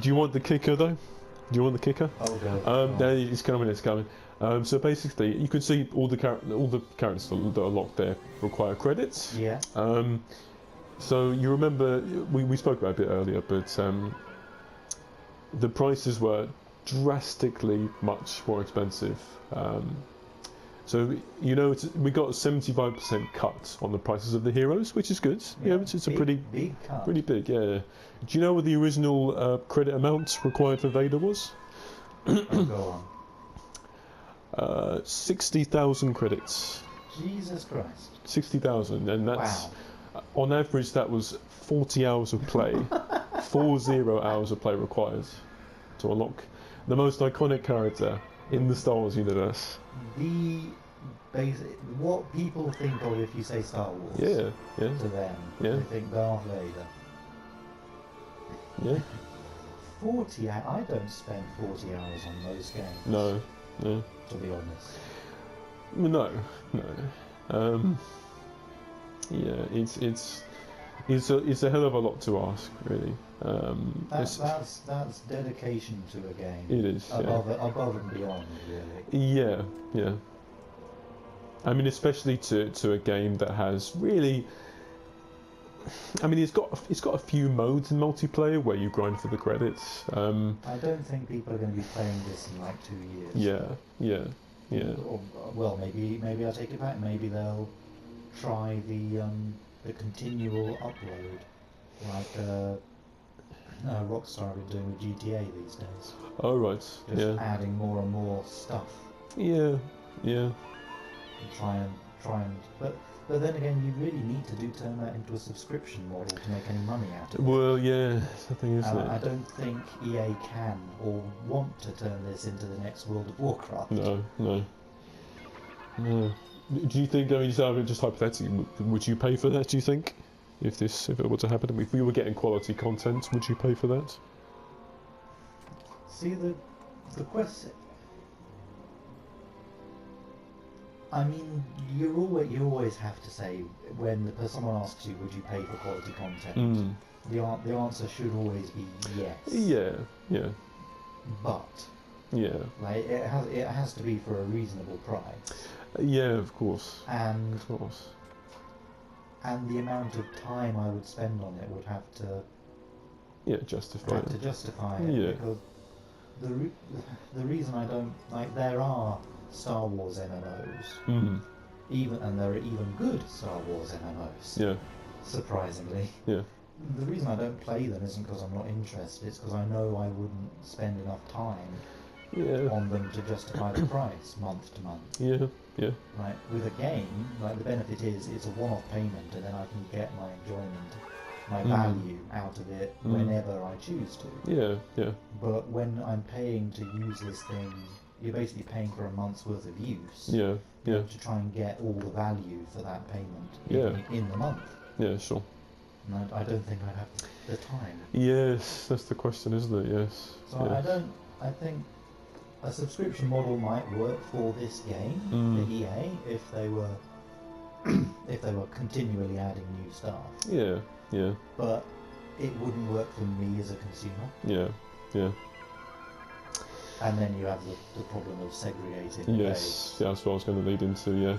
Do you want the kicker though? Do you want the kicker? Oh god. There it's coming. It's coming. So basically, you can see all the characters that are locked there require credits. Yeah. So you remember we spoke about it a bit earlier, but the prices were drastically much more expensive. So you know we got a 75% cut on the prices of the heroes, which is good. Yeah, it's a pretty big cut. Pretty big, yeah. Do you know what the original credit amount required for Vader was? Go on. 60,000 credits. Jesus Christ. 60,000, and that's Wow. on average that was 40 hours of play. 40 hours of play required to unlock the most iconic character in the Star Wars universe. The basic, what people think of if you say Star Wars. Yeah. To them, Yeah. they think Darth Vader. Yeah. 40 hours. I don't spend 40 hours on those games. No. To be honest. No. Yeah, it's a hell of a lot to ask, really. That's dedication to a game. It is, above and beyond, really. Yeah. I mean, especially to a game that has really. I mean, it's got a few modes in multiplayer where you grind for the credits. I don't think people are going to be playing this in like 2 years. Yeah. Or, well, maybe I'll take it back. Maybe they'll try the continual upload, like Rockstar are doing with GTA these days. Oh right. Just adding more and more stuff. Yeah. And try and. But then again, you really need to turn that into a subscription model to make any money out of it. Well, yeah, something isn't it? I don't think EA can or want to turn this into the next World of Warcraft. No. Do you think? I mean, just hypothetically, would you pay for that? Do you think, if it were to happen, if we were getting quality content, would you pay for that? See the question. I mean, you always have to say when someone asks you, would you pay for quality content? The answer should always be yes. Yeah. But yeah, like it has to be for a reasonable price. Yeah, of course. And the amount of time I would spend on it would have to justify it. Yeah. Because the reason I don't like, there are Star Wars MMOs, and there are even good Star Wars MMOs. Yeah. Surprisingly. Yeah. The reason I don't play them isn't because I'm not interested. It's because I know I wouldn't spend enough time on them to justify the price month to month. Yeah. Like with a game, like the benefit is it's a one-off payment, and then I can get my enjoyment, my value out of it whenever I choose to. Yeah. But when I'm paying to use this thing, you're basically paying for a month's worth of use. Yeah. To try and get all the value for that payment in the month. Yeah, sure. And I don't think I'd have the time. Yes, that's the question, isn't it? Yes. So I think a subscription model might work for this game, the EA, if they were continually adding new stuff. Yeah. But it wouldn't work for me as a consumer. Yeah. And then you have the problem of segregating. Yes, that's what I was going to lead into. Yeah.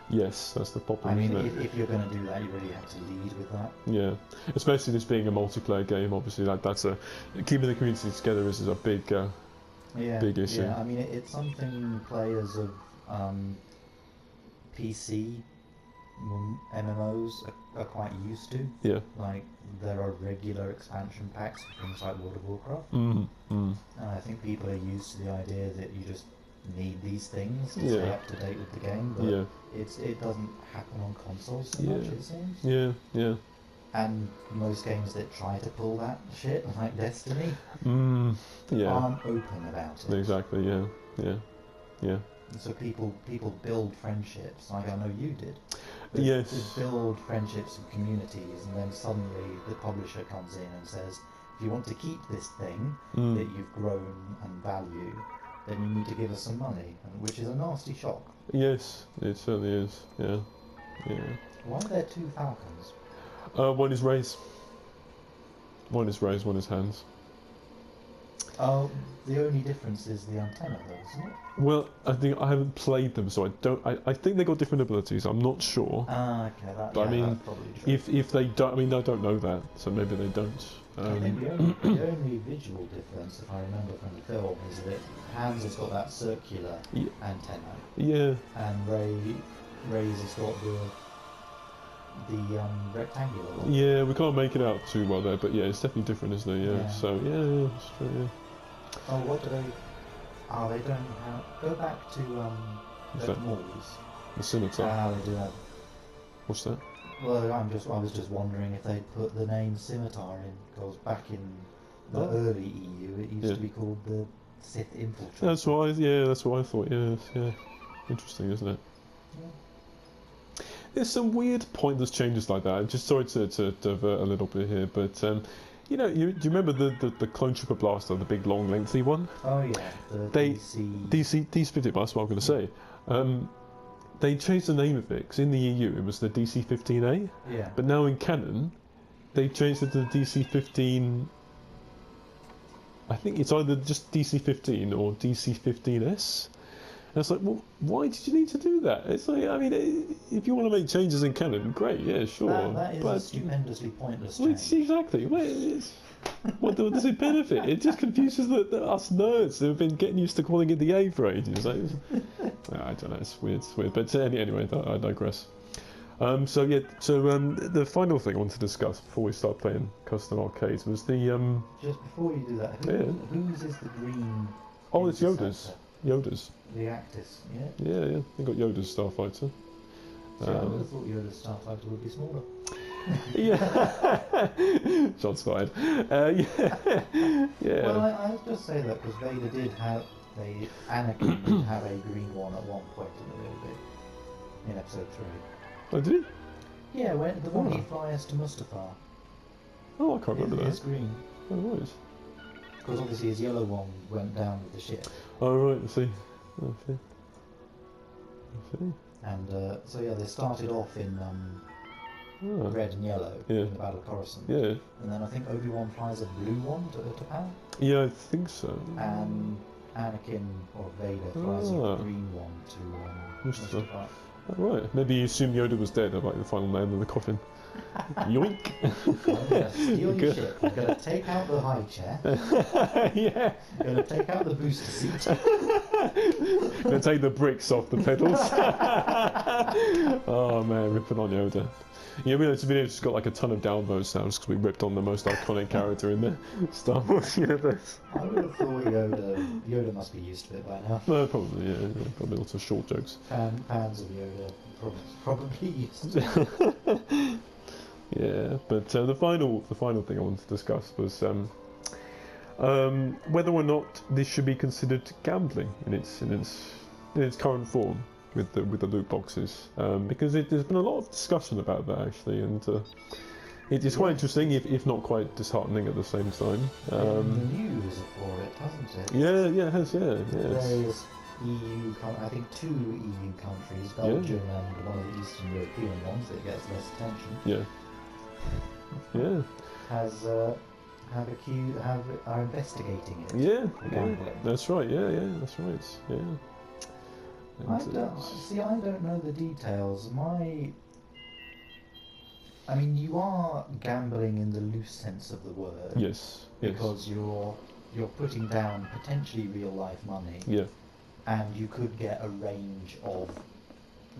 Yes, that's the problem. I mean, if you're going to do that, you really have to lead with that. Yeah, especially this being a multiplayer game. Obviously, that's keeping the community together is a big issue. Yeah, I mean, it's something players of PC MMOs are quite used to. Yeah. Like, there are regular expansion packs for things like World of Warcraft. And I think people are used to the idea that you just need these things to stay up to date with the game, but it doesn't happen on consoles so much, it seems. Yeah. And most games that try to pull that shit, like Destiny, aren't open about it. Exactly. Yeah. So people build friendships, like I know you did. Yes. To build friendships and communities, and then suddenly the publisher comes in and says, if you want to keep this thing that you've grown and value, then you need to give us some money, which is a nasty shock. Yes, it certainly is. Yeah. Why are there two Falcons? One is Rey's. One is Hans. Oh, the only difference is the antenna, though, isn't it? Well, I think I haven't played them, so I don't. I think they got different abilities. I'm not sure. Ah, okay. That, But yeah, I mean, that's probably true. if they don't, I mean, I don't know that, so maybe they don't. I think the only visual difference, if I remember from the film, is that Hans has got that circular Yeah. antenna, Yeah, and Ray's has got the rectangular one. yeah, we can't make it out too well there, but yeah, it's definitely different, isn't it? Yeah. Yeah. So yeah, it's true. Yeah. Oh, what do they? Oh, they don't have. Go back to What's the that? malls. The scimitar. Ah, they do have. What's that? Well, I was just wondering if they'd put the name Scimitar in, because back in the Oh. early EU, it used Yeah. to be called the Sith Infiltrator. That's what that's what I thought. Yeah. Interesting, isn't it? Yeah. There's some weird pointless changes like that. I'm just sorry to divert a little bit here, but you know, do you remember the Clone Trooper blaster, the big long lengthy one? Oh yeah, the DC-50, that's what I'm going to say. They changed the name of it, because in the EU it was the DC-15A, Yeah. but now in canon, they changed it to the DC-15... I think it's either just DC-15 or DC-15S. And it's like, well, why did you need to do that? It's like, I mean, if you want to make changes in canon, great, yeah, sure. That is but a stupendously pointless well, change. exactly. What does it benefit? It just confuses us nerds who've been getting used to calling it the A for ages. I don't know, it's weird. But anyway, I digress. So the final thing I want to discuss before we start playing custom arcades was the Just before you do that, whose is the green? Oh, it's interceptor? Yoda's. The Actis, yeah. Yeah. They got Yoda's Starfighter. See, I would have thought Yoda's Starfighter would be smaller. Yeah. Shots fired. Yeah. Well, I just say that because Vader did have Anakin did have a green one at one point in the movie in Episode 3. Oh, did he? Yeah, the one he flies to Mustafar. Oh, I can't remember It's that. green. Oh, right. Because obviously his yellow one went down with the ship. Oh, right. I see. And so yeah, they started off in red and yellow in the Battle of Coruscant. Yeah. And then I think Obi-Wan flies a blue one to Pal. Yeah, I think so. And Anakin or Vader flies a green one to Mustafar. Oh, right. Maybe you assume Yoda was dead, like the final nail in the coffin. Yoink! I'm going to steal your ship. I'm going to take out the high chair. Yeah. I'm going to take out the booster seat. Going to take the bricks off the pedals. Oh man, ripping on Yoda. Yeah, we know this video just got like a ton of downvotes sounds because we ripped on the most iconic character in the Star Wars universe. I would have thought Yoda must be used to it by now. No, probably, yeah, probably lots of short jokes. Fans of Yoda probably used to it. Yeah, but the final thing I wanted to discuss was whether or not this should be considered gambling in its current form with the loot boxes, because there's been a lot of discussion about that actually, and it's quite interesting, if not quite disheartening at the same time. The news for it, hasn't it? Yeah, it has. There's EU, I think 2 EU countries, Belgium and one of the Eastern European ones that gets less attention. Are investigating it. Yeah, gambling. that's right. Yeah, that's right. Yeah. I don't know the details. I mean, you are gambling in the loose sense of the word. Yes. Because you're putting down potentially real life money. Yeah. And you could get a range of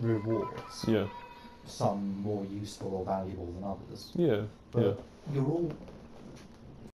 rewards. Yeah. Some more useful or valuable than others. Yeah. But you're all